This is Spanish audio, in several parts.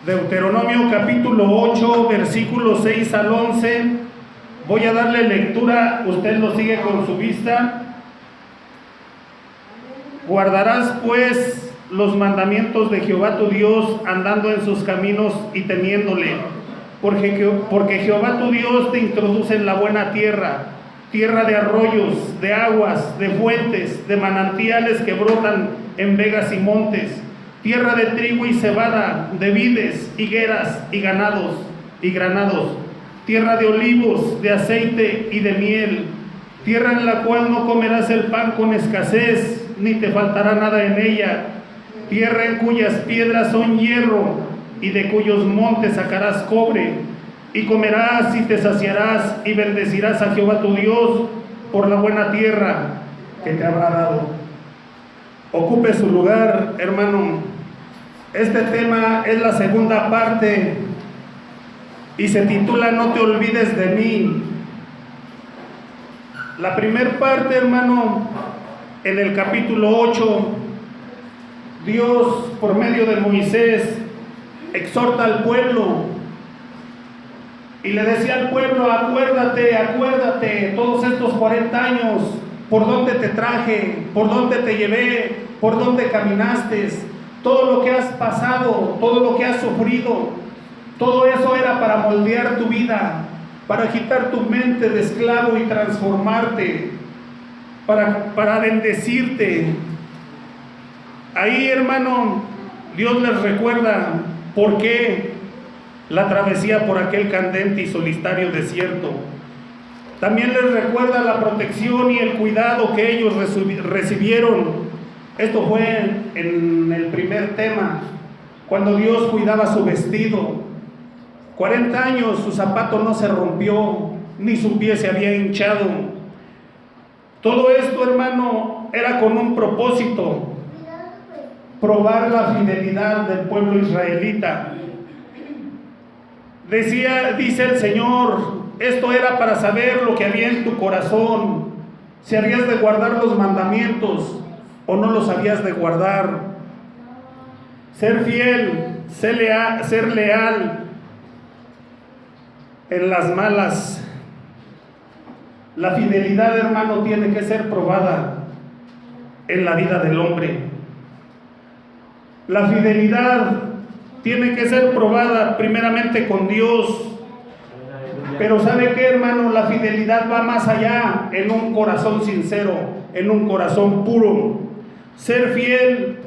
Deuteronomio capítulo 8, versículos 6 al 11. Voy a darle lectura, usted lo sigue con su vista. Guardarás pues los mandamientos de Jehová tu Dios, andando en sus caminos y temiéndole, porque Jehová tu Dios te introduce en la buena tierra, tierra de arroyos, de aguas, de fuentes, de manantiales que brotan en vegas y montes, tierra de trigo y cebada, de vides, higueras y granados, tierra de olivos, de aceite y de miel, tierra en la cual no comerás el pan con escasez, ni te faltará nada en ella, tierra en cuyas piedras son hierro, y de cuyos montes sacarás cobre, y comerás y te saciarás, y bendecirás a Jehová tu Dios por la buena tierra que te habrá dado. Ocupe su lugar, hermano. Este tema es la segunda parte y se titula No te olvides de mí. La primera parte, hermano, en el capítulo 8, Dios por medio de Moisés exhorta al pueblo y le decía al pueblo: acuérdate todos estos 40 años, por dónde te traje, por dónde te llevé, por dónde caminaste, todo lo que has pasado, todo lo que has sufrido, todo eso era para moldear tu vida, para quitar tu mente de esclavo y transformarte, para bendecirte. Ahí, hermano, Dios les recuerda por qué la travesía por aquel candente y solitario desierto. También les recuerda la protección y el cuidado que ellos recibieron. Esto fue en el primer tema, cuando Dios cuidaba su vestido. 40 años su zapato no se rompió, ni su pie se había hinchado. Todo esto, hermano, era con un propósito: probar la fidelidad del pueblo israelita. Dice el Señor, esto era para saber lo que había en tu corazón, si habías de guardar los mandamientos o no los habías de guardar. Ser fiel, ser leal en las malas. La fidelidad, hermano, tiene que ser probada en la vida del hombre. La fidelidad tiene que ser probada primeramente con Dios. Pero ¿sabe qué, hermano? La fidelidad va más allá, en un corazón sincero, en un corazón puro. Ser fiel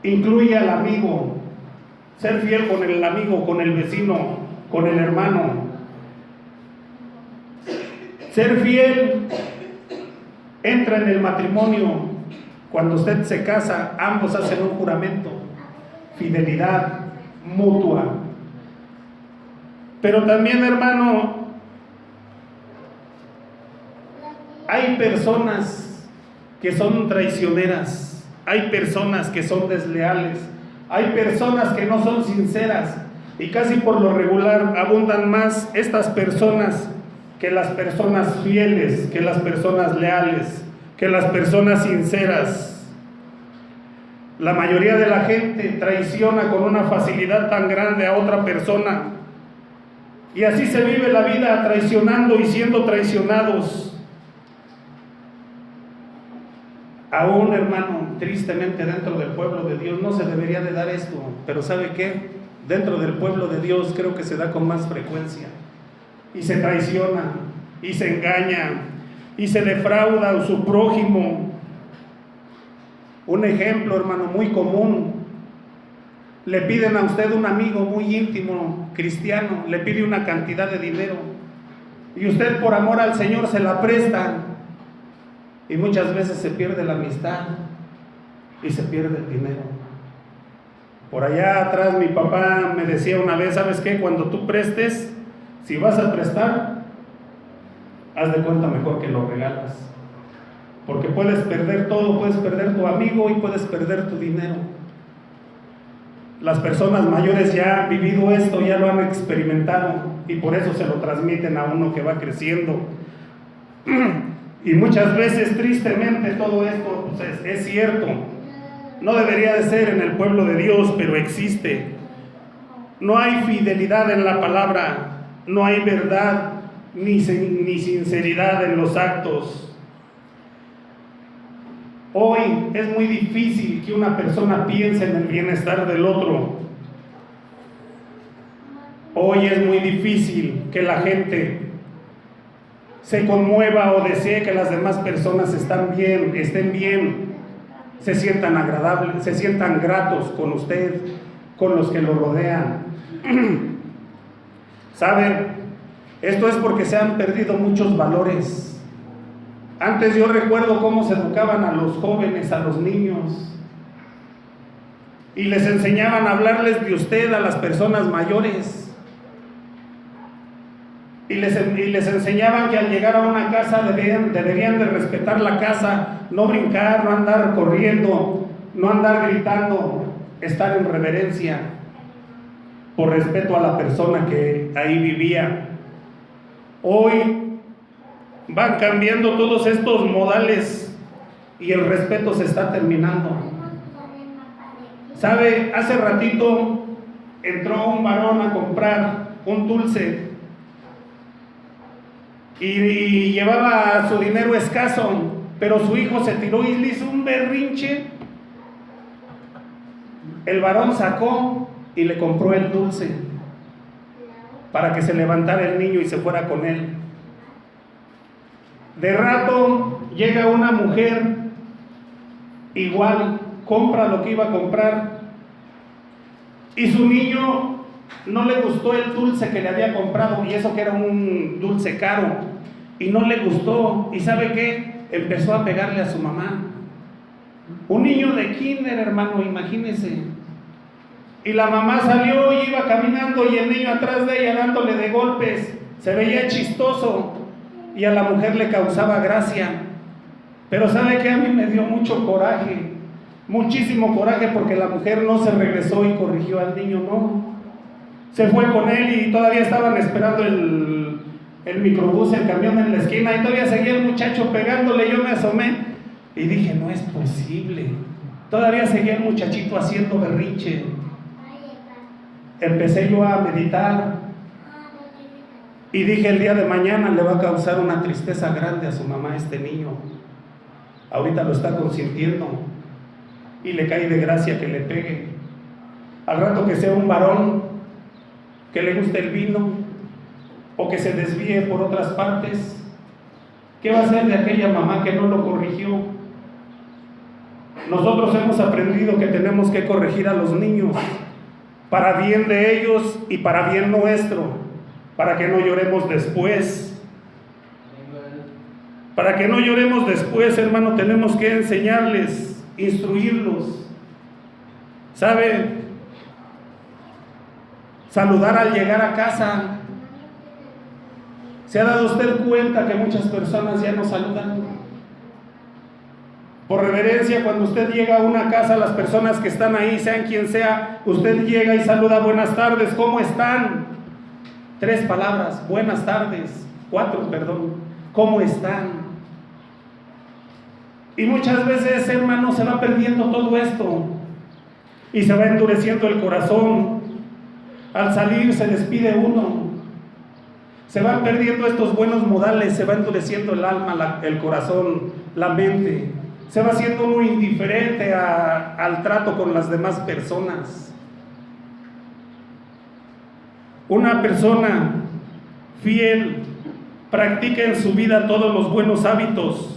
incluye al amigo. Ser fiel con el amigo, con el vecino, con el hermano. Ser fiel entra en el matrimonio. Cuando usted se casa, ambos hacen un juramento. Fidelidad mutua. Pero también, hermano, hay personas que son traicioneras, hay personas que son desleales, hay personas que no son sinceras, y casi por lo regular abundan más estas personas que las personas fieles, que las personas leales, que las personas sinceras. La mayoría de la gente traiciona con una facilidad tan grande a otra persona, y así se vive la vida, traicionando y siendo traicionados. Aún, hermano, tristemente dentro del pueblo de Dios no se debería de dar esto, pero ¿sabe qué? Dentro del pueblo de Dios creo que se da con más frecuencia, y se traiciona, y se engaña, y se defrauda a su prójimo. Un ejemplo, hermano, muy común: le piden a usted, un amigo muy íntimo, cristiano, le pide una cantidad de dinero, y usted por amor al Señor se la presta, y muchas veces se pierde la amistad y se pierde el dinero. Por allá atrás mi papá me decía una vez: ¿sabes qué? Cuando tú prestes, si vas a prestar, haz de cuenta mejor que lo regalas, porque puedes perder todo, puedes perder tu amigo y puedes perder tu dinero. Las personas mayores ya han vivido esto, ya lo han experimentado, y por eso se lo transmiten a uno que va creciendo. Y muchas veces, tristemente, todo esto pues, es cierto. No debería de ser en el pueblo de Dios, pero existe. No hay fidelidad en la palabra, no hay verdad ni sinceridad en los actos. Hoy es muy difícil que una persona piense en el bienestar del otro. Hoy es muy difícil que la gente se conmueva o desee que las demás personas estén bien, se sientan agradables, se sientan gratos con usted, con los que lo rodean. ¿Sabe? Esto es porque se han perdido muchos valores. Antes yo recuerdo cómo se educaban a los jóvenes, a los niños, y les enseñaban a hablarles de usted a las personas mayores. Y les enseñaban que al llegar a una casa deberían de respetar la casa, no brincar, no andar corriendo, no andar gritando, estar en reverencia, por respeto a la persona que ahí vivía. Hoy van cambiando todos estos modales y el respeto se está terminando. ¿Sabe? Hace ratito entró un varón a comprar un dulce y llevaba su dinero escaso, pero su hijo se tiró y le hizo un berrinche. El varón sacó y le compró el dulce para que se levantara el niño y se fuera con él. De rato llega una mujer, igual compra lo que iba a comprar, y su niño no le gustó el dulce que le había comprado, y eso que era un dulce caro, y no le gustó. ¿Y sabe qué? Empezó a pegarle a su mamá. Un niño de kinder, hermano, imagínese. Y la mamá salió y iba caminando, y el niño atrás de ella dándole de golpes. Se veía chistoso y a la mujer le causaba gracia. Pero ¿sabe qué? A mí me dio mucho coraje, muchísimo coraje, porque la mujer no se regresó y corrigió al niño, no. Se fue con él y todavía estaban esperando el microbús, el camión en la esquina, y todavía seguía el muchacho pegándole. Yo me asomé y dije, no es posible. Todavía seguía el muchachito haciendo berrinche. Empecé yo a meditar y dije, el día de mañana le va a causar una tristeza grande a su mamá este niño. Ahorita lo está consintiendo y le cae de gracia que le pegue. Al rato que sea un varón que le guste el vino o que se desvíe por otras partes, ¿qué va a hacer de aquella mamá que no lo corrigió? Nosotros hemos aprendido que tenemos que corregir a los niños para bien de ellos y para bien nuestro, para que no lloremos después. Para que no lloremos después, hermano, tenemos que enseñarles, instruirlos. ¿Sabe? Saludar al llegar a casa. ¿Se ha dado usted cuenta que muchas personas ya no saludan? Por reverencia, cuando usted llega a una casa, las personas que están ahí, sean quien sea, usted llega y saluda, buenas tardes, ¿cómo están? 3 palabras, buenas tardes, 4, perdón, ¿cómo están? Y muchas veces, hermano, se va perdiendo todo esto y se va endureciendo el corazón. Al salir se despide uno. Se van perdiendo estos buenos modales, se va endureciendo el alma, el corazón, la mente. Se va haciendo uno indiferente al trato con las demás personas. Una persona fiel practica en su vida todos los buenos hábitos.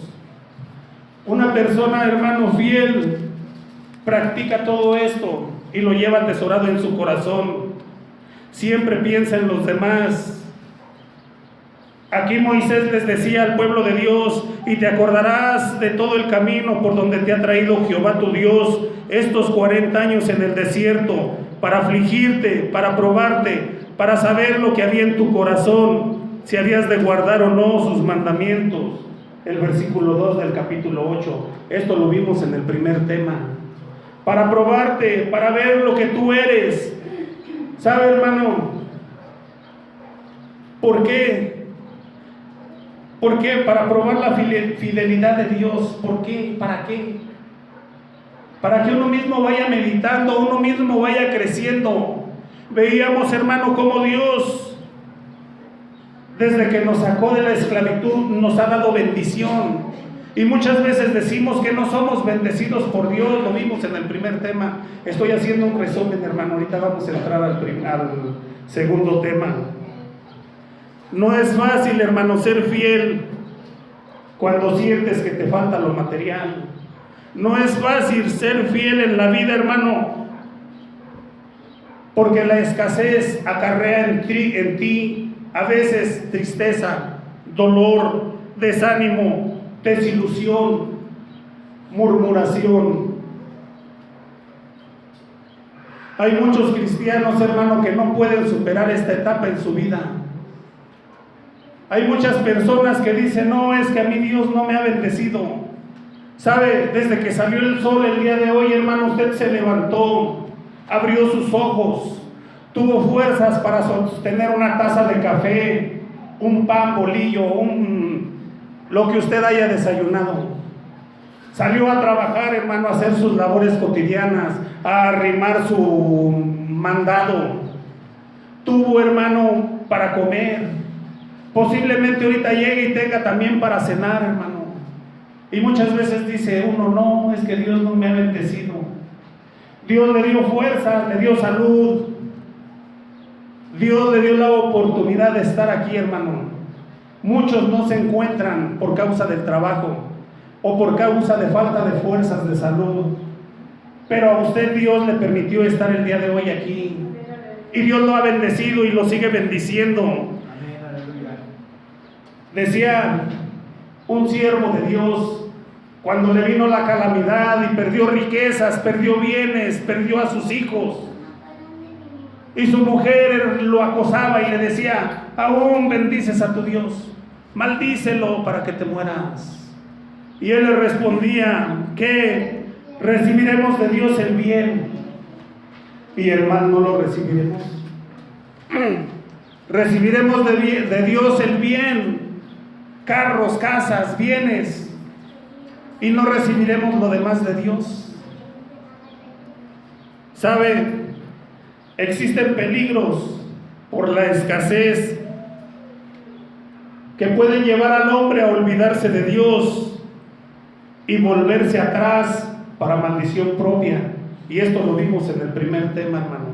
Una persona, hermano, fiel practica todo esto y lo lleva atesorado en su corazón. Siempre piensa en los demás. Aquí Moisés les decía al pueblo de Dios, y te acordarás de todo el camino por donde te ha traído Jehová tu Dios estos 40 años en el desierto, para afligirte, para probarte, para saber lo que había en tu corazón, si habías de guardar o no sus mandamientos. El versículo 2 del capítulo 8, esto lo vimos en el primer tema. Para probarte, para ver lo que tú eres. ¿Sabe, hermano? ¿Por qué? ¿Por qué? Para probar la fidelidad de Dios. ¿Por qué? ¿Para qué? Para que uno mismo vaya meditando, uno mismo vaya creciendo. Veíamos, hermano, cómo Dios, desde que nos sacó de la esclavitud, nos ha dado bendición. Y muchas veces decimos que no somos bendecidos por Dios. Lo vimos en el primer tema. Estoy haciendo un resumen, hermano. Ahorita vamos a entrar al segundo tema. No es fácil, hermano, ser fiel cuando sientes que te falta lo material. No es fácil ser fiel en la vida, hermano, porque la escasez acarrea en ti a veces tristeza, dolor, desánimo, desilusión, murmuración. Hay muchos cristianos, hermano, que no pueden superar esta etapa en su vida. Hay muchas personas que dicen, no, es que a mí Dios no me ha bendecido. ¿Sabe? Desde que salió el sol el día de hoy, hermano, usted se levantó, abrió sus ojos, tuvo fuerzas para sostener una taza de café, un pan, bolillo, lo que usted haya desayunado. Salió a trabajar, hermano, a hacer sus labores cotidianas, a arrimar su mandado. Tuvo, hermano, para comer. Posiblemente ahorita llegue y tenga también para cenar, hermano. Y muchas veces dice uno, no, es que Dios no me ha bendecido. Dios le dio fuerza, le dio salud. Dios le dio la oportunidad de estar aquí, hermano. Muchos no se encuentran por causa del trabajo o por causa de falta de fuerzas de salud. Pero a usted Dios le permitió estar el día de hoy aquí. Y Dios lo ha bendecido y lo sigue bendiciendo. Decía un siervo de Dios, cuando le vino la calamidad y perdió riquezas, perdió bienes, perdió a sus hijos, y su mujer lo acosaba y le decía, aún bendices a tu Dios, maldícelo para que te mueras. Y él le respondía, que recibiremos de Dios el bien y el mal no lo recibiremos. Recibiremos de Dios el bien, carros, casas, bienes, y no recibiremos lo demás de Dios. ¿Sabe? Existen peligros por la escasez que pueden llevar al hombre a olvidarse de Dios y volverse atrás para maldición propia. Y esto lo vimos en el primer tema, hermano.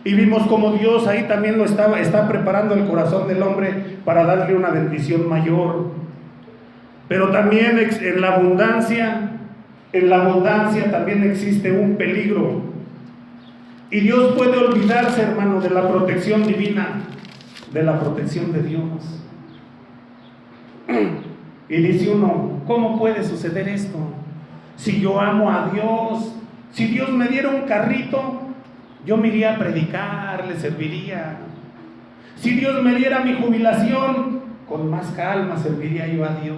Y vimos como Dios ahí también está preparando el corazón del hombre para darle una bendición mayor. Pero también en la abundancia también existe un peligro. Y Dios puede olvidarse, hermano, de la protección divina, de la protección de Dios. Y dice uno, ¿cómo puede suceder esto? Si yo amo a Dios, si Dios me diera un carrito, yo me iría a predicar, le serviría. Si Dios me diera mi jubilación, con más calma serviría yo a Dios.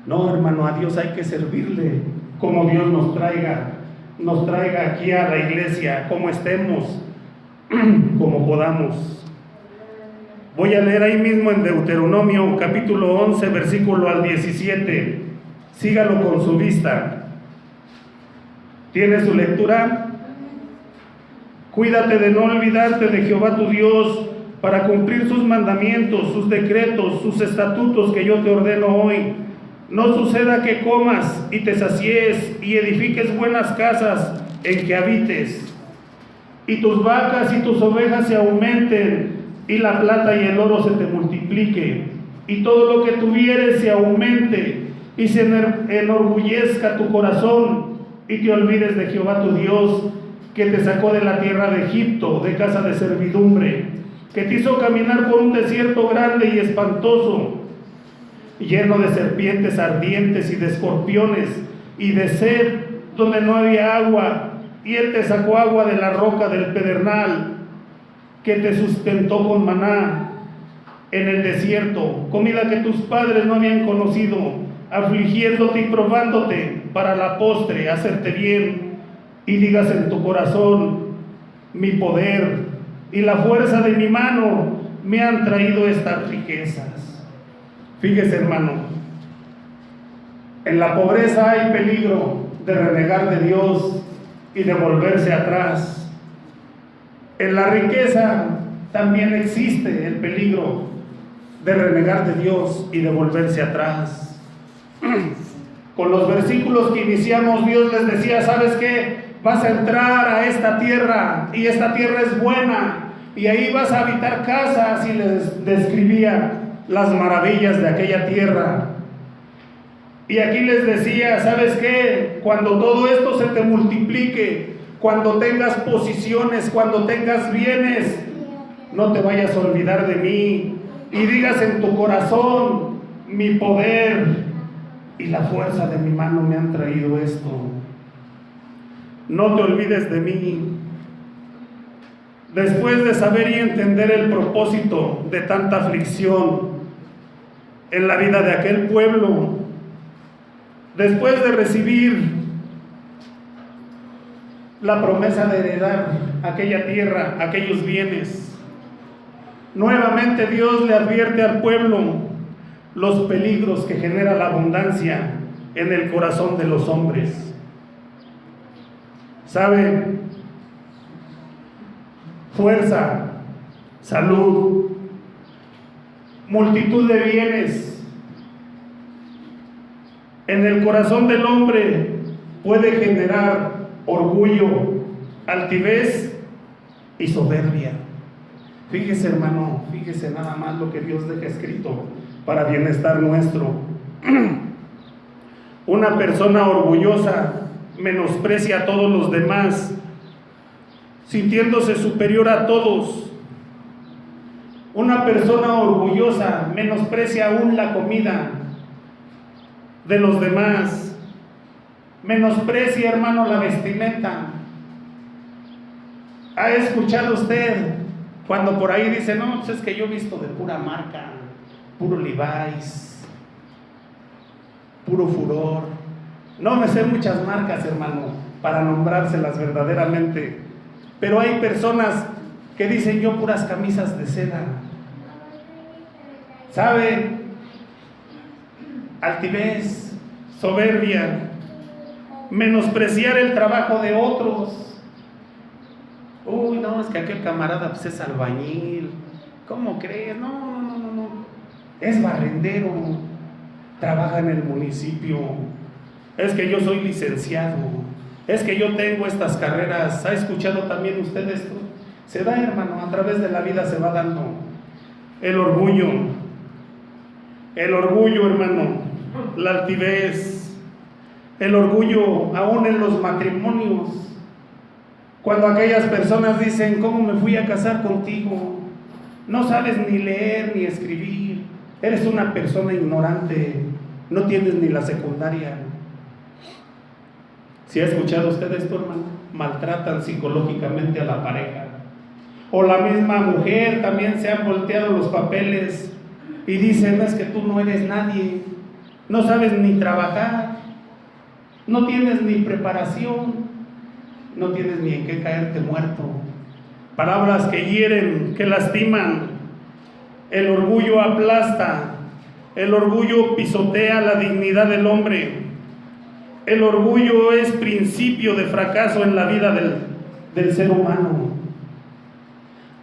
No, hermano, a Dios hay que servirle como Dios nos traiga aquí a la iglesia, como estemos, como podamos. Voy a leer ahí mismo en Deuteronomio capítulo 11, versículo al 17. Sígalo con su vista. ¿Tiene su lectura? Cuídate de no olvidarte de Jehová tu Dios para cumplir sus mandamientos, sus decretos, sus estatutos que yo te ordeno hoy. No suceda que comas y te sacies y edifiques buenas casas en que habites, y tus vacas y tus ovejas se aumenten, y la plata y el oro se te multiplique, y todo lo que tuvieres se aumente, y se enorgullezca tu corazón, y te olvides de Jehová tu Dios, que te sacó de la tierra de Egipto, de casa de servidumbre, que te hizo caminar por un desierto grande y espantoso, lleno de serpientes ardientes y de escorpiones, y de sed donde no había agua, y Él te sacó agua de la roca del pedernal, que te sustentó con maná en el desierto, comida que tus padres no habían conocido, afligiéndote y probándote para la postre hacerte bien, y digas en tu corazón, mi poder y la fuerza de mi mano me han traído estas riquezas. Fíjese, hermano, en la pobreza hay peligro de renegar de Dios y de volverse atrás. En la riqueza también existe el peligro de renegar de Dios y de volverse atrás. Con los versículos que iniciamos, Dios les decía, ¿sabes qué? Vas a entrar a esta tierra y esta tierra es buena y ahí vas a habitar casas, y les describía las maravillas de aquella tierra. Y aquí les decía, ¿sabes qué? Cuando todo esto se te multiplique, cuando tengas posiciones, cuando tengas bienes, no te vayas a olvidar de mí y digas en tu corazón, mi poder y la fuerza de mi mano me han traído esto. No te olvides de mí. Después de saber y entender el propósito de tanta aflicción en la vida de aquel pueblo, después de recibir la promesa de heredar aquella tierra, aquellos bienes, nuevamente Dios le advierte al pueblo los peligros que genera la abundancia en el corazón de los hombres. ¿Sabe? Fuerza, salud, multitud de bienes en el corazón del hombre puede generar orgullo, altivez y soberbia. Fíjese, hermano, fíjese nada más lo que Dios deja escrito para bienestar nuestro. Una persona orgullosa menosprecia a todos los demás, sintiéndose superior a todos. Una persona orgullosa menosprecia aún la comida de los demás. Menosprecia, hermano, la vestimenta. ¿Ha escuchado usted cuando por ahí dice, no, pues es que yo he visto de pura marca, puro Levi's, puro Furor? No me sé muchas marcas, hermano, para nombrárselas verdaderamente, pero hay personas que dicen, yo puras camisas de seda. ¿Sabe? Altivez, soberbia, menospreciar el trabajo de otros. Uy, no, es que aquel camarada pues es albañil. ¿Cómo crees? No. Es barrendero, trabaja en el municipio. Es que yo soy licenciado. Es que yo tengo estas carreras. ¿Ha escuchado también usted esto? Se da, hermano, a través de la vida se va dando. El orgullo, hermano, la altivez, el orgullo aún en los matrimonios. Cuando aquellas personas dicen, ¿cómo me fui a casar contigo? No sabes ni leer ni escribir, eres una persona ignorante, no tienes ni la secundaria. ¿Sí ha escuchado usted esto, hermano? Maltratan psicológicamente a la pareja. O la misma mujer, también se han volteado los papeles y dicen, es que tú no eres nadie, no sabes ni trabajar, no tienes ni preparación, no tienes ni en qué caerte muerto. Palabras que hieren, que lastiman. El orgullo aplasta, el orgullo pisotea la dignidad del hombre. El orgullo es principio de fracaso en la vida del ser humano.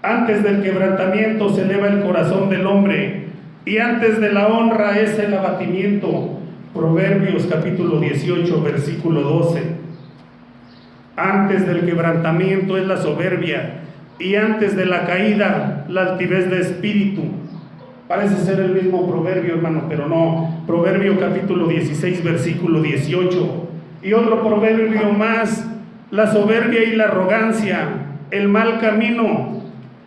Antes del quebrantamiento se eleva el corazón del hombre, y antes de la honra es el abatimiento. Proverbios capítulo 18, versículo 12. Antes del quebrantamiento es la soberbia, y antes de la caída la altivez de espíritu. Parece ser el mismo proverbio, hermano, pero no. Proverbio capítulo 16, versículo 18. Y otro proverbio más: la soberbia y la arrogancia, el mal camino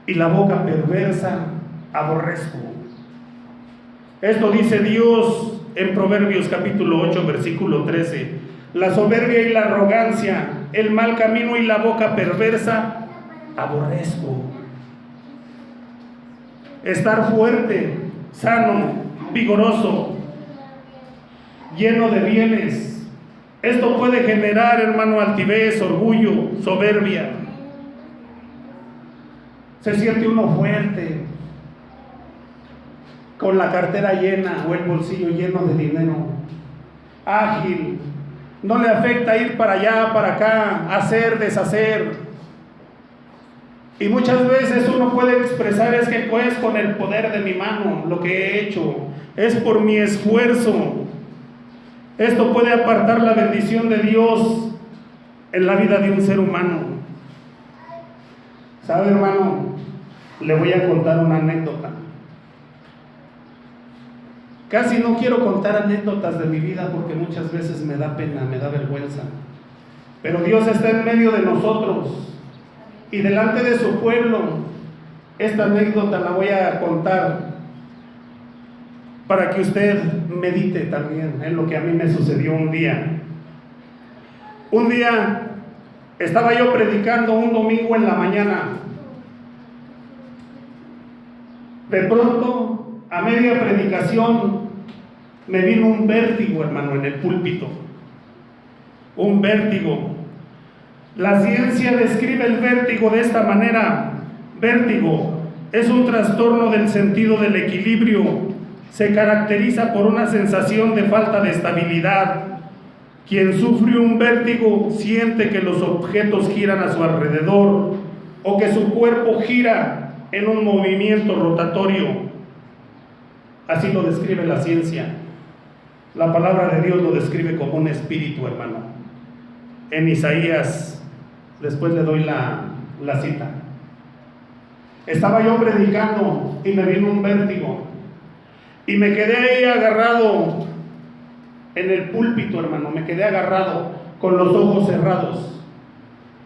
y la boca perversa aborrezco. Esto dice Dios en Proverbios capítulo 8, versículo 13. La soberbia y la arrogancia, el mal camino y la boca perversa aborrezco. Estar fuerte, sano, vigoroso, lleno de bienes. Esto puede generar, hermano, altivez, orgullo, soberbia. Se siente uno fuerte, con la cartera llena o el bolsillo lleno de dinero, ágil. No le afecta ir para allá, para acá, hacer, deshacer. Y muchas veces uno puede expresar, es que pues con el poder de mi mano, lo que he hecho, es por mi esfuerzo. Esto puede apartar la bendición de Dios en la vida de un ser humano. ¿Sabe, hermano? Le voy a contar una anécdota. Casi no quiero contar anécdotas de mi vida porque muchas veces me da pena, me da vergüenza. Pero Dios está en medio de nosotros y delante de su pueblo. Esta anécdota la voy a contar para que usted medite también en lo que a mí me sucedió un día. Un día estaba yo predicando un domingo en la mañana. De pronto, a media predicación, me vino un vértigo, hermano, en el púlpito. Un vértigo. La ciencia describe el vértigo de esta manera. Vértigo es un trastorno del sentido del equilibrio. Se caracteriza por una sensación de falta de estabilidad. Quien sufre un vértigo siente que los objetos giran a su alrededor o que su cuerpo gira en un movimiento rotatorio. Así lo describe la ciencia. La palabra de Dios lo describe como un espíritu, hermano. En Isaías, después le doy la cita. Estaba yo predicando y me vino un vértigo. Y me quedé ahí agarrado en el púlpito, hermano. Me quedé agarrado con los ojos cerrados.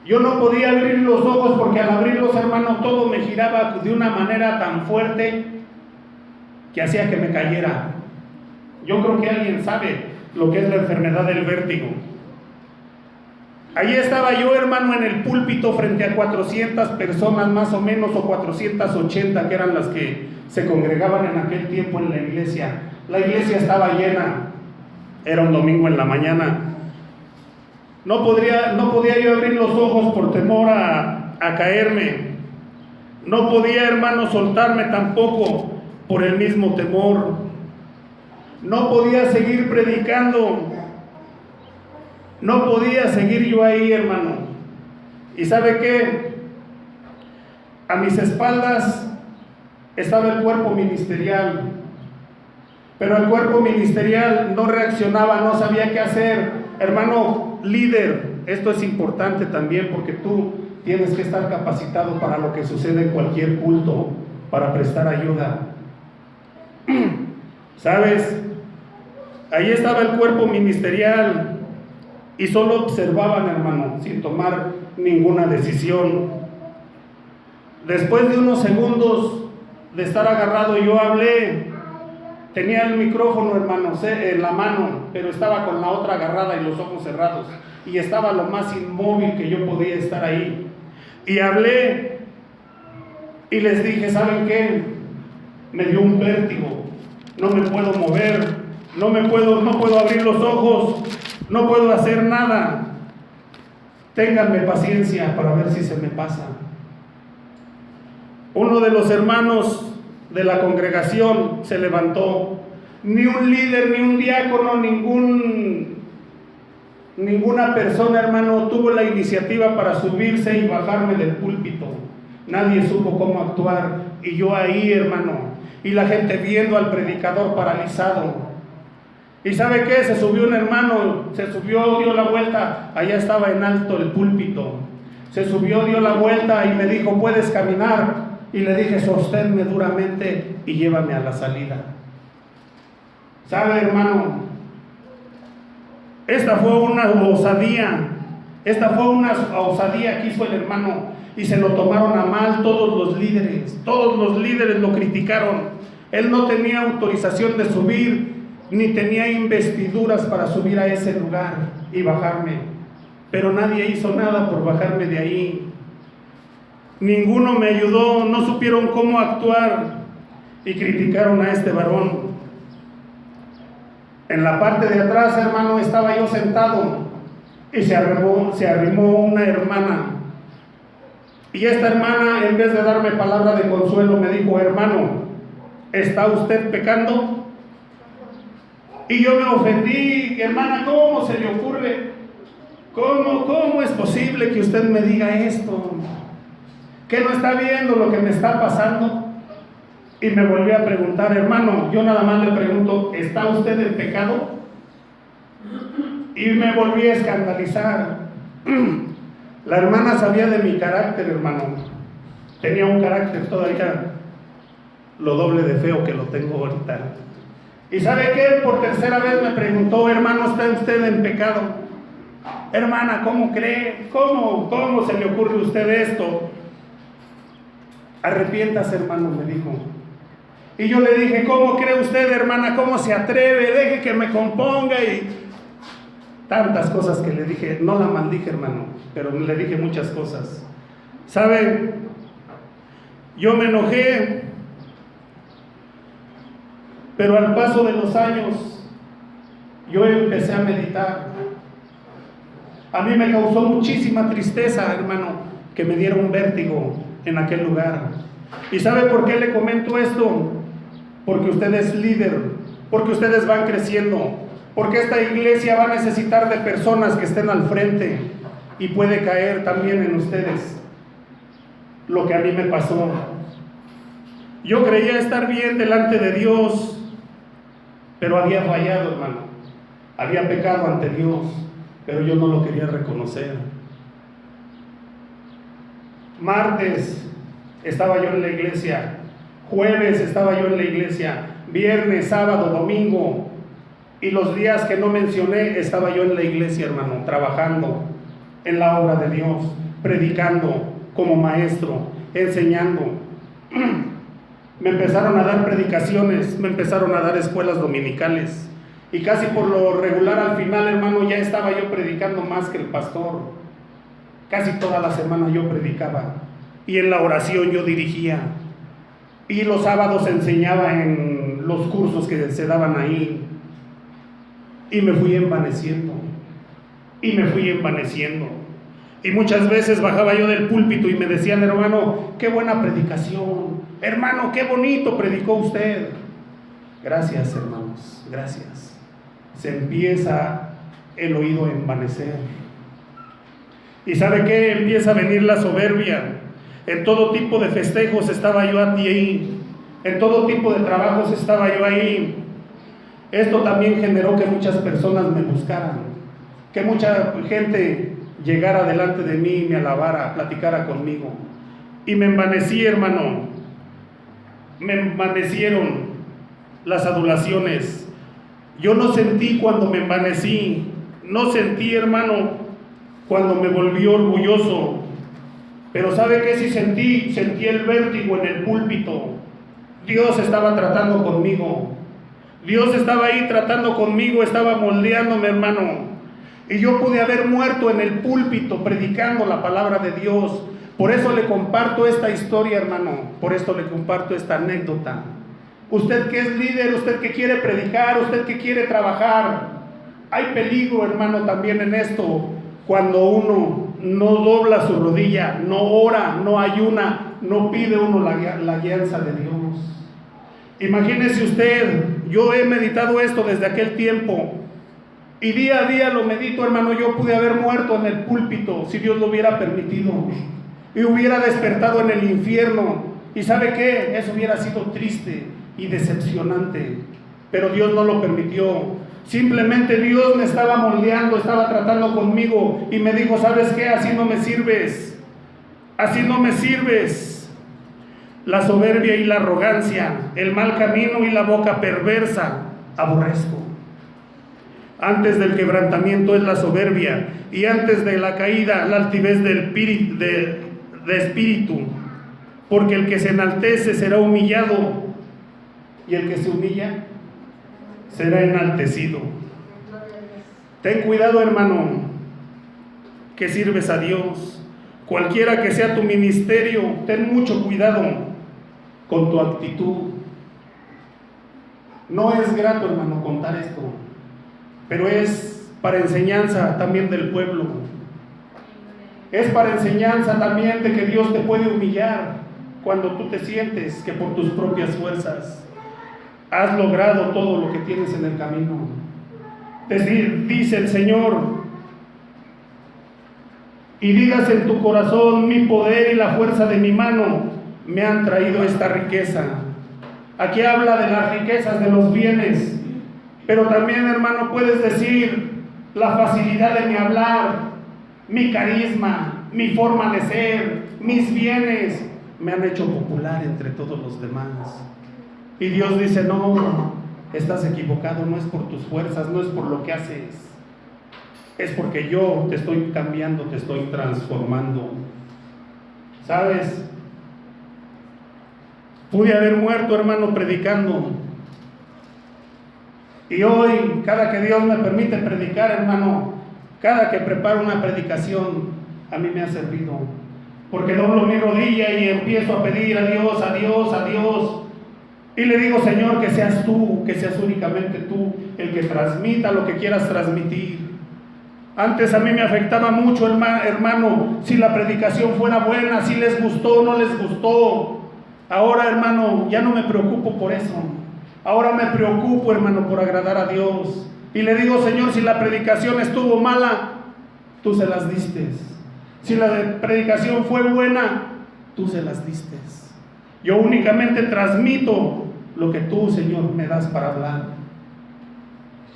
Yo no podía abrir los ojos porque al abrirlos, hermano, todo me giraba de una manera tan fuerte que hacía que me cayera. Yo creo que alguien sabe lo que es la enfermedad del vértigo. Allí estaba yo, hermano, en el púlpito frente a 400 personas más o menos, o 480, que eran las que se congregaban en aquel tiempo en la iglesia. La iglesia estaba llena. Era un domingo en la mañana. No podía yo abrir los ojos por temor a caerme. No podía, hermano, soltarme tampoco por el mismo temor. No podía seguir predicando. No podía seguir yo ahí, hermano. ¿Y sabe qué? A mis espaldas estaba el cuerpo ministerial. Pero el cuerpo ministerial no reaccionaba, no sabía qué hacer. Hermano líder, esto es importante también porque tú tienes que estar capacitado para lo que sucede en cualquier culto, para prestar ayuda. ¿Sabes? Ahí estaba el cuerpo ministerial y solo observaban, hermano, sin tomar ninguna decisión. Después de unos segundos de estar agarrado, yo hablé. Tenía el micrófono, hermano, en la mano, pero estaba con la otra agarrada y los ojos cerrados. Y estaba lo más inmóvil que yo podía estar ahí. Y hablé y les dije, ¿saben qué? Me dio un vértigo. No me puedo mover, no puedo abrir los ojos, no puedo hacer nada. Ténganme paciencia para ver si se me pasa. Uno de los hermanos de la congregación se levantó. Ni un líder, ni un diácono, ninguna persona, hermano, tuvo la iniciativa para subirse y bajarme del púlpito. Nadie supo cómo actuar. Y yo ahí, hermano, y la gente viendo al predicador paralizado. ¿Y sabe qué? Se subió un hermano, dio la vuelta. Allá estaba en alto el púlpito. Se subió, dio la vuelta y me dijo, ¿puedes caminar? Y le dije, sosténme duramente y llévame a la salida. ¿Sabe, hermano? Esta fue una osadía que hizo el hermano y se lo tomaron a mal todos los líderes lo criticaron. Él no tenía autorización de subir, ni tenía investiduras para subir a ese lugar y bajarme. Pero nadie hizo nada por bajarme de ahí. Ninguno me ayudó, no supieron cómo actuar y criticaron a este varón. En la parte de atrás, hermano, estaba yo sentado y se arrimó una hermana. Y esta hermana, en vez de darme palabra de consuelo, me dijo, hermano, ¿está usted pecando? Y yo me ofendí, hermana, ¿cómo se le ocurre? ¿Cómo es posible que usted me diga esto? ¿Qué no está viendo lo que me está pasando? Y me volví a preguntar, hermano, yo nada más le pregunto, ¿está usted en pecado? Y me volví a escandalizar. La hermana sabía de mi carácter, hermano. Tenía un carácter todavía lo doble de feo que lo tengo ahorita. ¿Y sabe qué? Por tercera vez me preguntó, hermano, ¿está usted en pecado? Hermana, ¿cómo cree? ¿Cómo se le ocurre a usted esto? Arrepiéntase, hermano, me dijo. Y yo le dije, ¿cómo cree usted, hermana? ¿Cómo se atreve? Deje que me componga. Y tantas cosas que le dije. No la maldije, hermano, pero le dije muchas cosas. ¿Sabe? Yo me enojé, pero al paso de los años yo empecé a meditar. A mí me causó muchísima tristeza, hermano, que me diera un vértigo en aquel lugar. ¿Y sabe por qué le comento esto? Porque usted es líder, porque ustedes van creciendo, porque esta iglesia va a necesitar de personas que estén al frente, y puede caer también en ustedes lo que a mí me pasó. Yo creía estar bien delante de Dios, pero había fallado, hermano. Había pecado ante Dios, pero yo no lo quería reconocer. Martes estaba yo en la iglesia, jueves estaba yo en la iglesia, viernes, sábado, domingo, y los días que no mencioné estaba yo en la iglesia, hermano, trabajando en la obra de Dios, predicando como maestro, enseñando. Me empezaron a dar predicaciones, me empezaron a dar escuelas dominicales, y casi por lo regular al final, hermano, ya estaba yo predicando más que el pastor. Casi toda la semana yo predicaba, y en la oración yo dirigía, y los sábados enseñaba en los cursos que se daban ahí, y me fui envaneciendo, y muchas veces bajaba yo del púlpito y me decían, hermano, qué buena predicación, hermano, qué bonito predicó usted. Gracias, hermanos, gracias. Se empieza el oído a envanecer. ¿Y sabe qué? Empieza a venir la soberbia. En todo tipo de festejos estaba yo ahí, en todo tipo de trabajos estaba yo ahí. Esto también generó que muchas personas me buscaran, que mucha gente llegara delante de mí, me alabara, platicara conmigo. Y me envanecí, hermano. Me envanecieron las adulaciones. Yo no sentí cuando me envanecí, no sentí, hermano, cuando me volví orgulloso. Pero ¿sabe qué? Sí sentí el vértigo en el púlpito. Dios estaba tratando conmigo. Dios estaba ahí tratando conmigo, estaba moldeándome, hermano. Y yo pude haber muerto en el púlpito predicando la palabra de Dios. Por eso le comparto esta historia, hermano. Por esto le comparto esta anécdota. Usted que es líder, usted que quiere predicar, usted que quiere trabajar. Hay peligro, hermano, también en esto. Cuando uno no dobla su rodilla, no ora, no ayuna, no pide uno la guianza de Dios. Imagínese usted, yo he meditado esto desde aquel tiempo, y día a día lo medito, hermano. Yo pude haber muerto en el púlpito si Dios lo hubiera permitido, y hubiera despertado en el infierno. ¿Y sabe qué? Eso hubiera sido triste y decepcionante, pero Dios no lo permitió. Simplemente Dios me estaba moldeando, estaba tratando conmigo, y me dijo, ¿sabes qué? Así no me sirves, así no me sirves. La soberbia y la arrogancia, el mal camino y la boca perversa aborrezco. Antes del quebrantamiento es la soberbia, y antes de la caída la altivez de espíritu, porque el que se enaltece será humillado, y el que se humilla será enaltecido. Ten cuidado, hermano, que sirves a Dios. Cualquiera que sea tu ministerio, ten mucho cuidado con tu actitud. No es grato, hermano, contar esto, pero es para enseñanza también del pueblo. Es para enseñanza también de que Dios te puede humillar cuando tú te sientes que por tus propias fuerzas has logrado todo lo que tienes en el camino. Es decir, dice el Señor, y digas en tu corazón: mi poder y la fuerza de mi mano me han traído esta riqueza. Aquí habla de las riquezas de los bienes, pero también, hermano, puedes decir: la facilidad de mi hablar, mi carisma, mi forma de ser, mis bienes me han hecho popular entre todos los demás. Y Dios dice: no, estás equivocado, no es por tus fuerzas, no es por lo que haces, es porque yo te estoy cambiando, te estoy transformando. ¿Sabes? Pude haber muerto, hermano, predicando. Y hoy, cada que Dios me permite predicar, hermano, cada que preparo una predicación, a mí me ha servido. Porque doblo mi rodilla y empiezo a pedir a Dios, a Dios, a Dios. Y le digo: Señor, que seas tú, que seas únicamente tú el que transmita lo que quieras transmitir. Antes a mí me afectaba mucho, hermano, si la predicación fuera buena, si les gustó o no les gustó. Ahora, hermano, ya no me preocupo por eso. Ahora me preocupo, hermano, por agradar a Dios. Y le digo: Señor, si la predicación estuvo mala, tú se las diste. Si la predicación fue buena, tú se las diste. Yo únicamente transmito lo que tú, Señor, me das para hablar.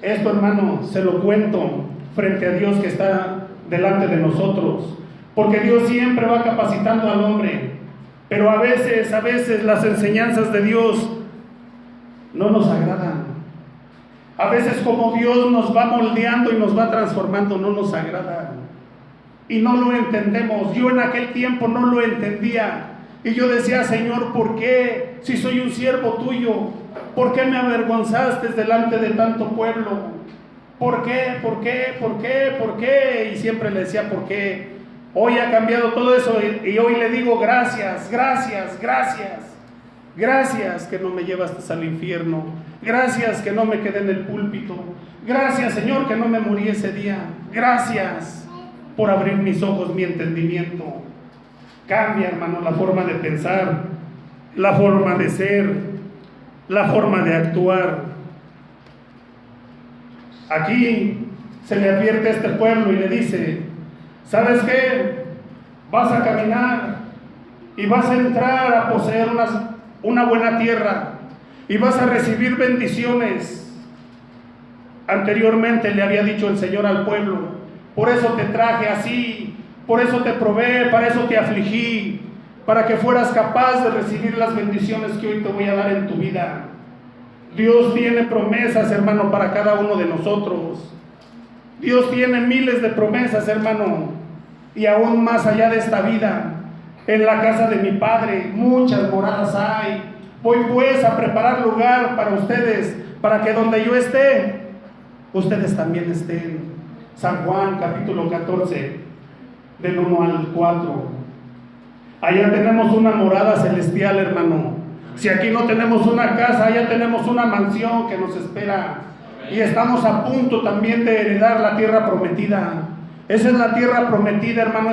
Esto, hermano, se lo cuento frente a Dios que está delante de nosotros, porque Dios siempre va capacitando al hombre, pero a veces las enseñanzas de Dios no nos agradan. A veces, como Dios nos va moldeando y nos va transformando, no nos agrada y no lo entendemos. Yo en aquel tiempo no lo entendía y yo decía: Señor, ¿por qué? Si soy un siervo tuyo, ¿por qué me avergonzaste delante de tanto pueblo? ¿Por qué? ¿Por qué? ¿Por qué? ¿Por qué? Y siempre le decía: ¿por qué? Hoy ha cambiado todo eso y hoy le digo: gracias, gracias, gracias. Gracias que no me llevaste al infierno. Gracias que no me quedé en el púlpito. Gracias, Señor, que no me morí ese día. Gracias por abrir mis ojos, mi entendimiento. Cambia, hermano, la forma de pensar, la forma de ser, la forma de actuar. Aquí se le advierte a este pueblo y le dice: ¿sabes qué? Vas a caminar y vas a entrar a poseer una buena tierra y vas a recibir bendiciones. Anteriormente le había dicho el Señor al pueblo: por eso te traje así, por eso te probé, para eso te afligí, para que fueras capaz de recibir las bendiciones que hoy te voy a dar en tu vida. Dios tiene promesas, hermano, para cada uno de nosotros. Dios tiene miles de promesas, hermano, y aún más allá de esta vida. En la casa de mi Padre muchas moradas hay. Voy pues a preparar lugar para ustedes, para que donde yo esté, ustedes también estén. San Juan capítulo 14, del 1 al 4. Allá tenemos una morada celestial, hermano. Si aquí no tenemos una casa, allá tenemos una mansión que nos espera. Y estamos a punto también de heredar la tierra prometida. Esa es la tierra prometida, hermano.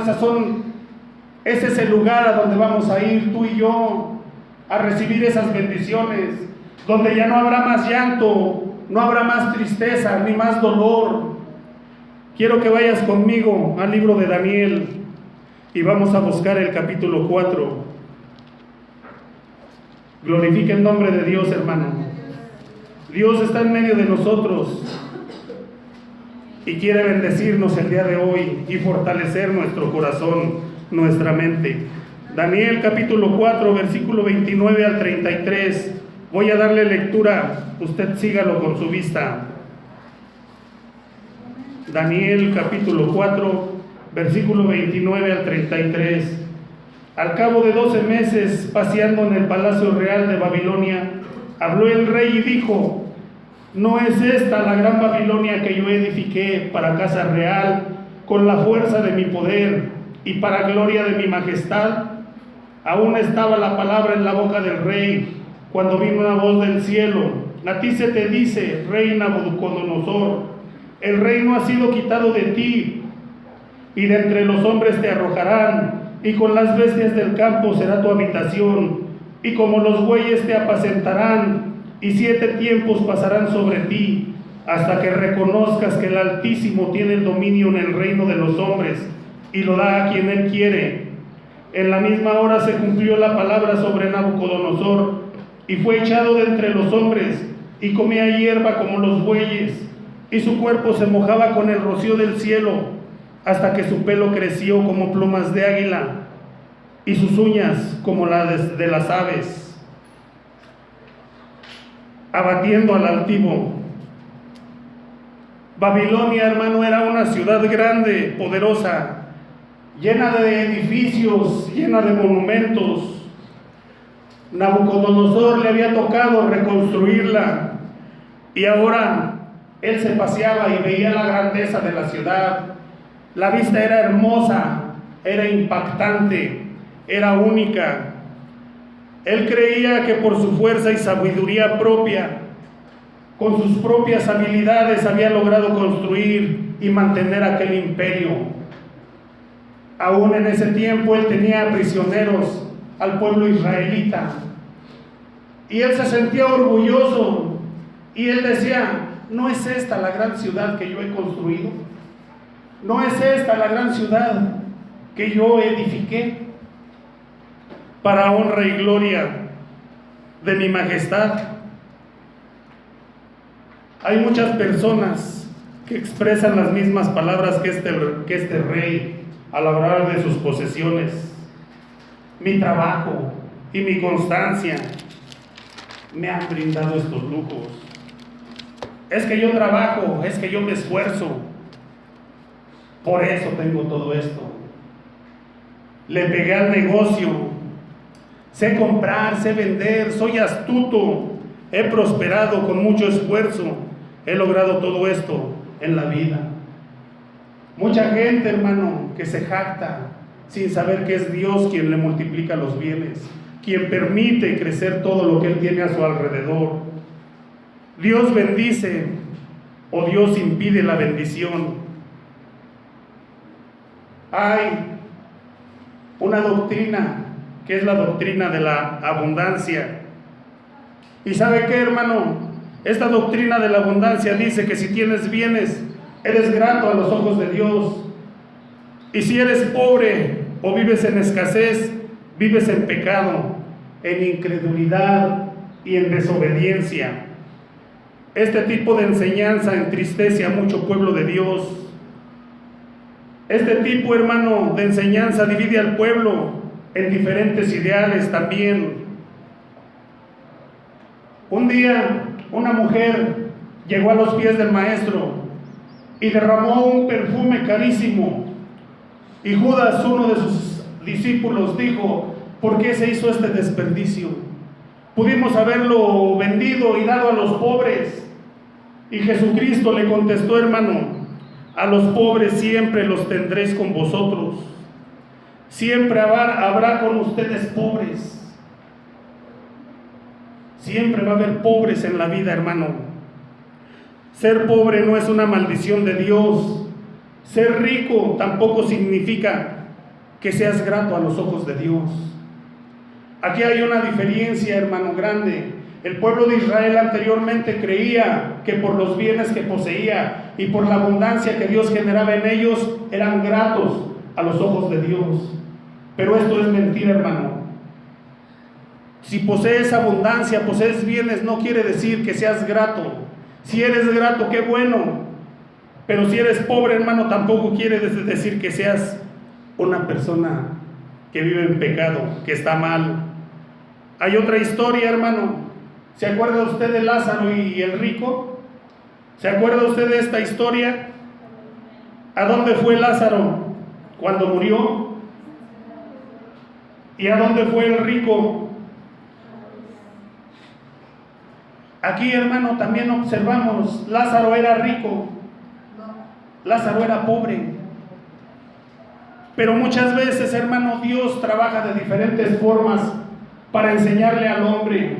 Ese es el lugar a donde vamos a ir tú y yo, a recibir esas bendiciones, donde ya no habrá más llanto, no habrá más tristeza, ni más dolor. Quiero que vayas conmigo al libro de Daniel y vamos a buscar el capítulo 4. Glorifica el nombre de Dios, hermano. Dios está en medio de nosotros y quiere bendecirnos el día de hoy y fortalecer nuestro corazón, nuestra mente. Daniel capítulo 4, versículo 29 al 33. Voy a darle lectura, usted sígalo con su vista. Daniel capítulo 4, versículo 29 al 33. Al cabo de 12 meses, paseando en el palacio real de Babilonia, habló el rey y dijo: ¿no es esta la gran Babilonia que yo edifiqué para casa real, con la fuerza de mi poder y para gloria de mi majestad? Aún estaba la palabra en la boca del rey, cuando vino una voz del cielo: a ti se te dice, rey Nabucodonosor, el reino ha sido quitado de ti, y de entre los hombres te arrojarán, y con las bestias del campo será tu habitación, y como los bueyes te apacentarán, y 7 tiempos pasarán sobre ti, hasta que reconozcas que el Altísimo tiene el dominio en el reino de los hombres, y lo da a quien Él quiere. En la misma hora se cumplió la palabra sobre Nabucodonosor, y fue echado de entre los hombres, y comía hierba como los bueyes, y su cuerpo se mojaba con el rocío del cielo, hasta que su pelo creció como plumas de águila, y sus uñas como las de las aves, abatiendo al altivo. Babilonia, hermano, era una ciudad grande, poderosa, llena de edificios, llena de monumentos. Nabucodonosor le había tocado reconstruirla, y ahora él se paseaba y veía la grandeza de la ciudad. La vista era hermosa, era impactante, era única. Él creía que por su fuerza y sabiduría propia, con sus propias habilidades, había logrado construir y mantener aquel imperio. Aún en ese tiempo él tenía prisioneros al pueblo israelita, y él se sentía orgulloso, y él decía: ¿no es esta la gran ciudad que yo he construido? ¿No es esta la gran ciudad que yo edifiqué para honra y gloria de mi majestad? Hay muchas personas que expresan las mismas palabras que este rey al hablar de sus posesiones. Mi trabajo y mi constancia me han brindado estos lujos. Es que yo trabajo, es que yo me esfuerzo, por eso tengo todo esto. Le pegué al negocio, sé comprar, sé vender, soy astuto, he prosperado con mucho esfuerzo, he logrado todo esto en la vida. Mucha gente, hermano, que se jacta sin saber que es Dios quien le multiplica los bienes, quien permite crecer todo lo que Él tiene a su alrededor. Dios bendice o Dios impide la bendición. Hay una doctrina que es la doctrina de la abundancia. ¿Y sabe qué, hermano? Esta doctrina de la abundancia dice que si tienes bienes, eres grato a los ojos de Dios. Y si eres pobre o vives en escasez, vives en pecado, en incredulidad y en desobediencia. Este tipo de enseñanza entristece a mucho pueblo de Dios. Este tipo, hermano, de enseñanza divide al pueblo en diferentes ideales también. Un día, una mujer llegó a los pies del maestro y derramó un perfume carísimo. Y Judas, uno de sus discípulos, dijo: ¿por qué se hizo este desperdicio? Pudimos haberlo vendido y dado a los pobres. Y Jesucristo le contestó: hermano, a los pobres siempre los tendréis con vosotros. Siempre habrá con ustedes pobres. Siempre va a haber pobres en la vida, hermano. Ser pobre no es una maldición de Dios. Ser rico tampoco significa que seas grato a los ojos de Dios. Aquí hay una diferencia, hermano, grande. El pueblo de Israel anteriormente creía que por los bienes que poseía y por la abundancia que Dios generaba en ellos, eran gratos a los ojos de Dios. Pero esto es mentira, hermano. Si posees abundancia, posees bienes, no quiere decir que seas grato. Si eres grato, qué bueno. Pero si eres pobre, hermano, tampoco quiere decir que seas una persona que vive en pecado, que está mal. Hay otra historia, hermano. ¿Se acuerda usted de Lázaro y el rico? ¿Se acuerda usted de esta historia? ¿A dónde fue Lázaro cuando murió? ¿Y a dónde fue el rico? Aquí, hermano, también observamos, Lázaro era rico, Lázaro era pobre. Pero muchas veces, hermano, Dios trabaja de diferentes formas para enseñarle al hombre,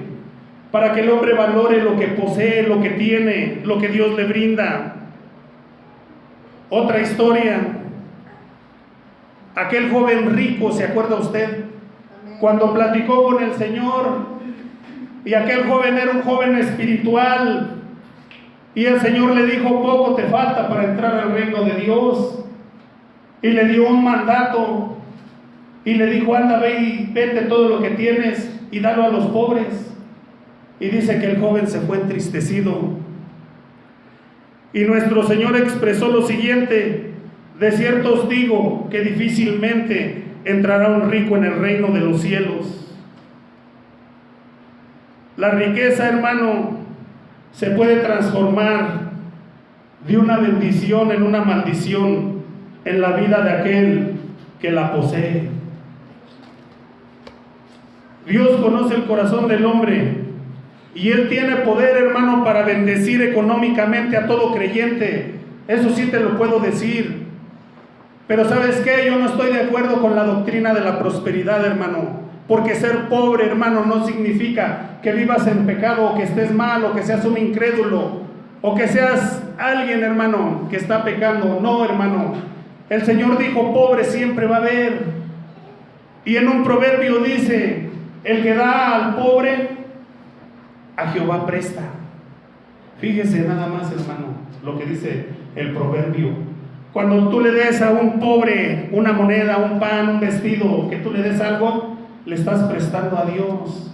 para que el hombre valore lo que posee, lo que tiene, lo que Dios le brinda. Otra historia, aquel joven rico, ¿se acuerda usted? Cuando platicó con el Señor, y aquel joven era un joven espiritual, y el Señor le dijo: poco te falta para entrar al reino de Dios. y le dio un mandato y le dijo: anda, ve y vende todo lo que tienes y dalo a los pobres. Y dice que el joven se fue entristecido. Y nuestro Señor expresó lo siguiente: de cierto os digo que difícilmente entrará un rico en el reino de los cielos. La riqueza, hermano, se puede transformar de una bendición en una maldición en la vida de aquel que la posee. Dios conoce el corazón del hombre y Él tiene poder, hermano, para bendecir económicamente a todo creyente. Eso sí te lo puedo decir. Pero ¿sabes qué? Yo no estoy de acuerdo con la doctrina de la prosperidad, hermano. Porque ser pobre, hermano, no significa que vivas en pecado, o que estés mal, o que seas un incrédulo, o que seas alguien, hermano, que está pecando. No, hermano. El Señor dijo: pobre siempre va a haber. Y en un proverbio dice: el que da al pobre, a Jehová presta. Fíjese nada más, hermano, lo que dice el proverbio. Cuando tú le des a un pobre una moneda, un pan, un vestido, que tú le des algo, le estás prestando a Dios.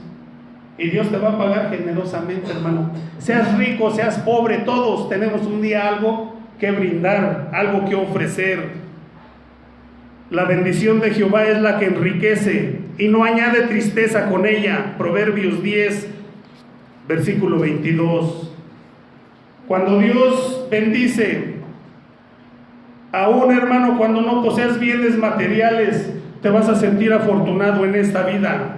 Y Dios te va a pagar generosamente, hermano. Seas rico, seas pobre, todos tenemos un día algo que brindar, algo que ofrecer. La bendición de Jehová es la que enriquece y no añade tristeza con ella. Proverbios 10, versículo 22. Cuando Dios bendice, aún, hermano, cuando no poseas bienes materiales, te vas a sentir afortunado en esta vida.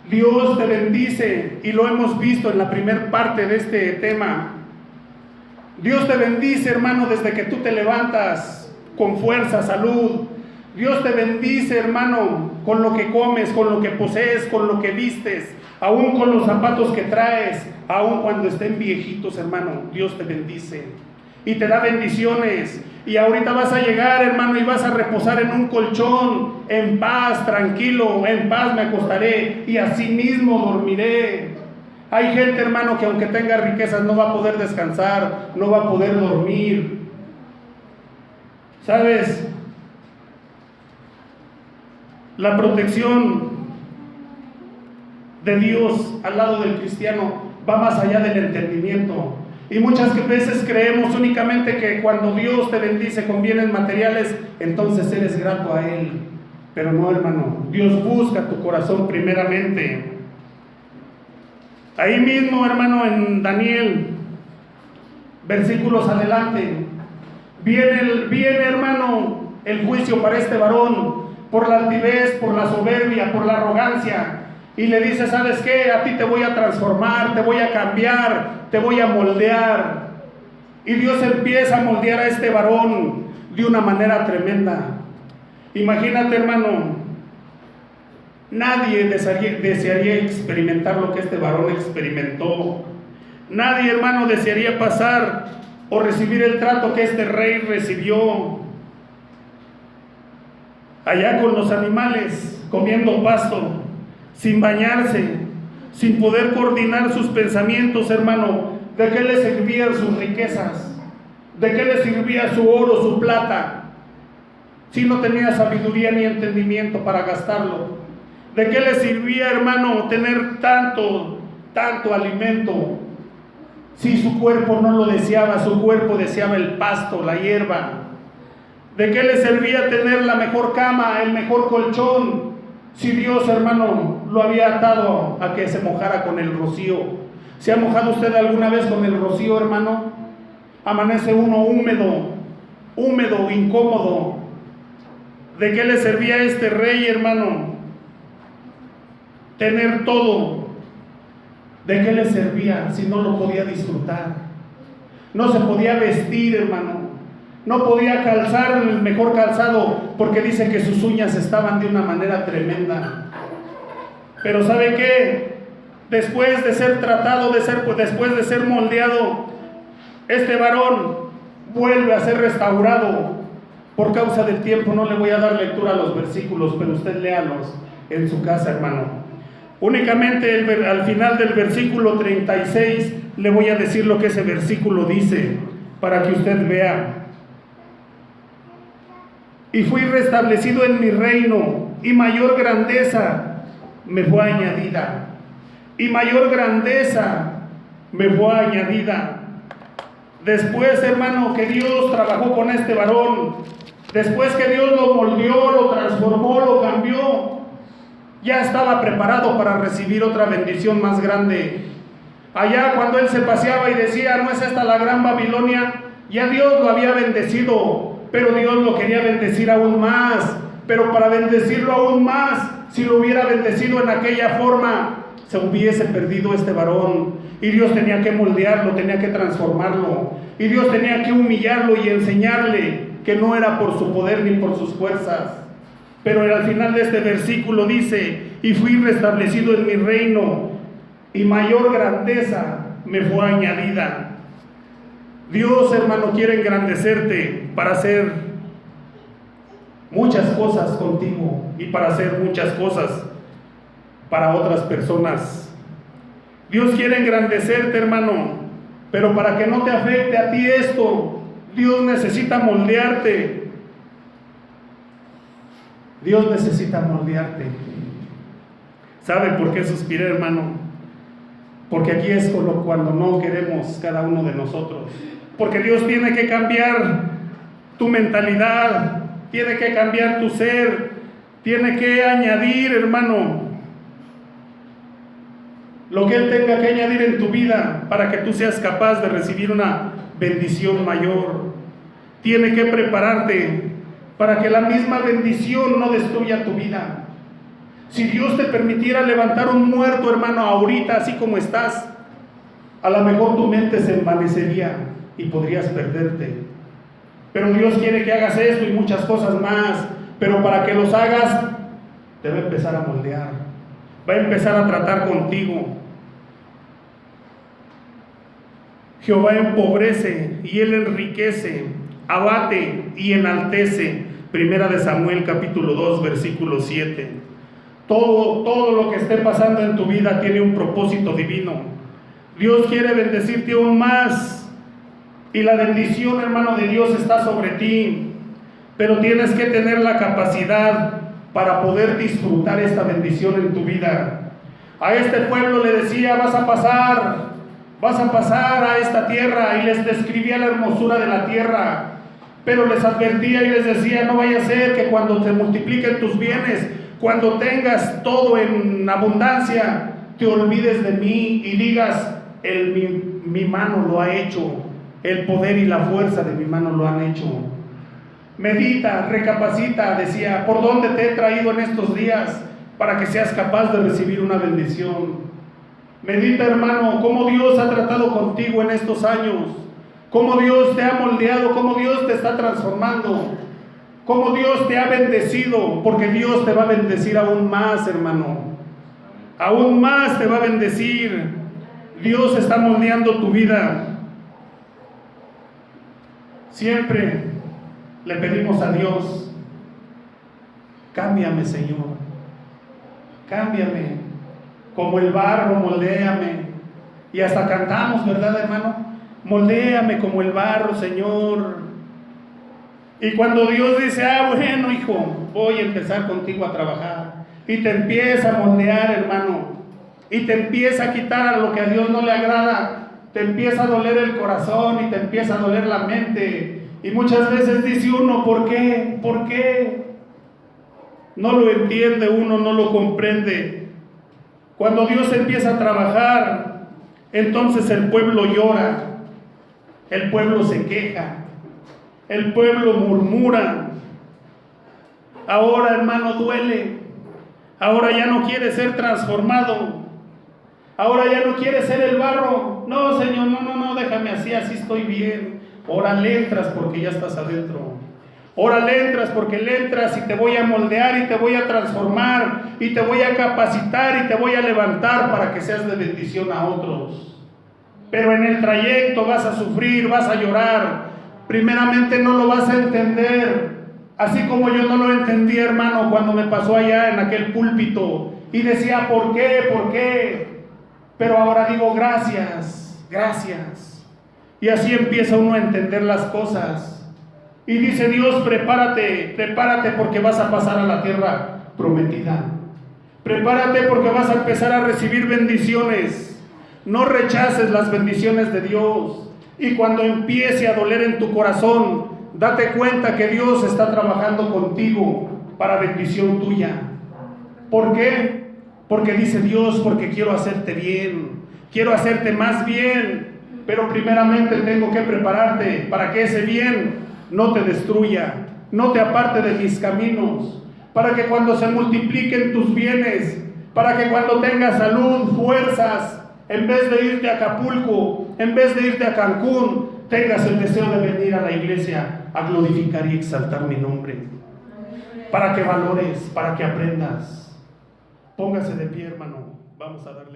Dios te bendice, y lo hemos visto en la primera parte de este tema. Dios te bendice, hermano, desde que tú te levantas con fuerza, salud. Dios te bendice, hermano, con lo que comes, con lo que posees, con lo que vistes, aún con los zapatos que traes, aún cuando estén viejitos, hermano. Dios te bendice y te da bendiciones. Y ahorita vas a llegar, hermano, y vas a reposar en un colchón, en paz, tranquilo, en paz me acostaré y así mismo dormiré. Hay gente, hermano, que aunque tenga riquezas no va a poder descansar, no va a poder dormir. ¿Sabes? La protección de Dios al lado del cristiano va más allá del entendimiento. Y muchas veces creemos únicamente que cuando Dios te bendice con bienes materiales, entonces eres grato a Él. Pero no, hermano. Dios busca tu corazón primeramente. Ahí mismo, hermano, en Daniel, versículos adelante, viene, hermano, el juicio para este varón por la altivez, por la soberbia, por la arrogancia. Y le dice: ¿sabes qué? A ti te voy a transformar, te voy a cambiar, te voy a moldear. Y Dios empieza a moldear a este varón de una manera tremenda. Imagínate, hermano, nadie desearía experimentar lo que este varón experimentó. Nadie, hermano, desearía pasar o recibir el trato que este rey recibió. Allá con los animales, comiendo pasto, sin bañarse, sin poder coordinar sus pensamientos, hermano. ¿De qué le servían sus riquezas? ¿De qué le servía su oro, su plata, si no tenía sabiduría ni entendimiento para gastarlo? ¿De qué le servía, hermano, tener tanto alimento, si su cuerpo no lo deseaba? Su cuerpo deseaba el pasto, la hierba. ¿De qué le servía tener la mejor cama, el mejor colchón, si Dios, hermano, lo había atado a que se mojara con el rocío? ¿Se ha mojado usted alguna vez con el rocío, hermano? Amanece uno húmedo, incómodo. ¿De qué le servía a este rey, hermano, tener todo? ¿De qué le servía si no lo podía disfrutar? No se podía vestir, hermano. No podía calzar el mejor calzado porque dice que sus uñas estaban de una manera tremenda. Pero ¿sabe qué? Después de ser tratado, después de ser moldeado, este varón vuelve a ser restaurado. Por causa del tiempo no le voy a dar lectura a los versículos, pero usted léalos en su casa, hermano. Únicamente al final del versículo 36 le voy a decir lo que ese versículo dice, para que usted vea. y fui restablecido en mi reino, y mayor grandeza me fue añadida. Y mayor grandeza me fue añadida. Después, hermano, que Dios trabajó con este varón, después que Dios lo moldeó, lo transformó, lo cambió, ya estaba preparado para recibir otra bendición más grande. Allá cuando él se paseaba y decía, ¿no es esta la gran Babilonia? Ya Dios lo había bendecido, pero Dios lo quería bendecir aún más. Pero para bendecirlo aún más, si lo hubiera bendecido en aquella forma, se hubiese perdido este varón. Y Dios tenía que moldearlo, tenía que transformarlo. Y Dios tenía que humillarlo y enseñarle que no era por su poder ni por sus fuerzas. Pero al final de este versículo dice, y fui restablecido en mi reino, y mayor grandeza me fue añadida. Dios, hermano, quiere engrandecerte para hacer muchas cosas contigo y para hacer muchas cosas para otras personas. Dios quiere engrandecerte, hermano, pero para que no te afecte a ti esto, Dios necesita moldearte. Dios necesita moldearte. ¿Sabe por qué suspiré, hermano? Porque aquí es cuando no queremos cada uno de nosotros. Porque Dios tiene que cambiar tu mentalidad, tiene que cambiar tu ser, tiene que añadir, hermano, lo que Él tenga que añadir en tu vida para que tú seas capaz de recibir una bendición mayor. Tiene que prepararte para que la misma bendición no destruya tu vida. Si Dios te permitiera levantar un muerto, hermano, ahorita así como estás, a lo mejor tu mente se envanecería y podrías perderte. Pero Dios quiere que hagas esto y muchas cosas más. Pero para que los hagas, te va a empezar a moldear, va a empezar a tratar contigo. Jehová empobrece y Él enriquece, abate y enaltece. Primera de Samuel capítulo 2 versículo 7. Todo lo que esté pasando en tu vida tiene un propósito divino. Dios quiere bendecirte aún más. Y la bendición, hermano, de Dios está sobre ti. Pero tienes que tener la capacidad para poder disfrutar esta bendición en tu vida. A este pueblo le decía, vas a pasar a esta tierra, y les describía la hermosura de la tierra. Pero les advertía y les decía, no vaya a ser que cuando te multipliquen tus bienes, cuando tengas todo en abundancia, te olvides de mí y digas, mi mano lo ha hecho, el poder y la fuerza de mi mano lo han hecho. Medita, recapacita, decía, ¿por dónde te he traído en estos días para que seas capaz de recibir una bendición? Medita, hermano, cómo Dios ha tratado contigo en estos años, cómo Dios te ha moldeado, cómo Dios te está transformando, cómo Dios te ha bendecido, porque Dios te va a bendecir aún más, hermano. Aún más te va a bendecir. Dios está moldeando tu vida. Siempre le pedimos a Dios, cámbiame, Señor, cámbiame, como el barro, moldéame. Y hasta cantamos, ¿verdad, hermano? Moldéame como el barro, Señor. Y cuando Dios dice, bueno, hijo, voy a empezar contigo a trabajar, y te empieza a moldear, hermano, y te empieza a quitar a lo que a Dios no le agrada, te empieza a doler el corazón y te empieza a doler la mente. Y muchas veces dice uno, ¿por qué? ¿Por qué? No lo entiende uno, no lo comprende. Cuando Dios empieza a trabajar, entonces el pueblo llora, el pueblo se queja, el pueblo murmura. Ahora, hermano, duele. Ahora ya no quiere ser transformado. Ahora ya no quiere ser el barro. No, Señor, no, déjame así estoy bien. Ahora le entras porque ya estás adentro. Ahora le entras porque le entras y te voy a moldear y te voy a transformar y te voy a capacitar y te voy a levantar para que seas de bendición a otros. Pero en el trayecto vas a sufrir, vas a llorar. Primeramente no lo vas a entender. Así como yo no lo entendí, hermano, cuando me pasó allá en aquel púlpito y decía, ¿por qué? ¿Por qué? Pero ahora digo, gracias, gracias. Y así empieza uno a entender las cosas. Y dice Dios, prepárate, prepárate porque vas a pasar a la tierra prometida. Prepárate porque vas a empezar a recibir bendiciones. No rechaces las bendiciones de Dios. Y cuando empiece a doler en tu corazón, date cuenta que Dios está trabajando contigo para bendición tuya. ¿Por qué? Porque dice Dios, porque quiero hacerte bien, quiero hacerte más bien, pero primeramente tengo que prepararte para que ese bien no te destruya, no te aparte de mis caminos, para que cuando se multipliquen tus bienes, para que cuando tengas salud, fuerzas, en vez de irte a Acapulco, en vez de irte a Cancún, tengas el deseo de venir a la iglesia a glorificar y exaltar mi nombre, para que valores, para que aprendas. Póngase de pie, hermano, vamos a dar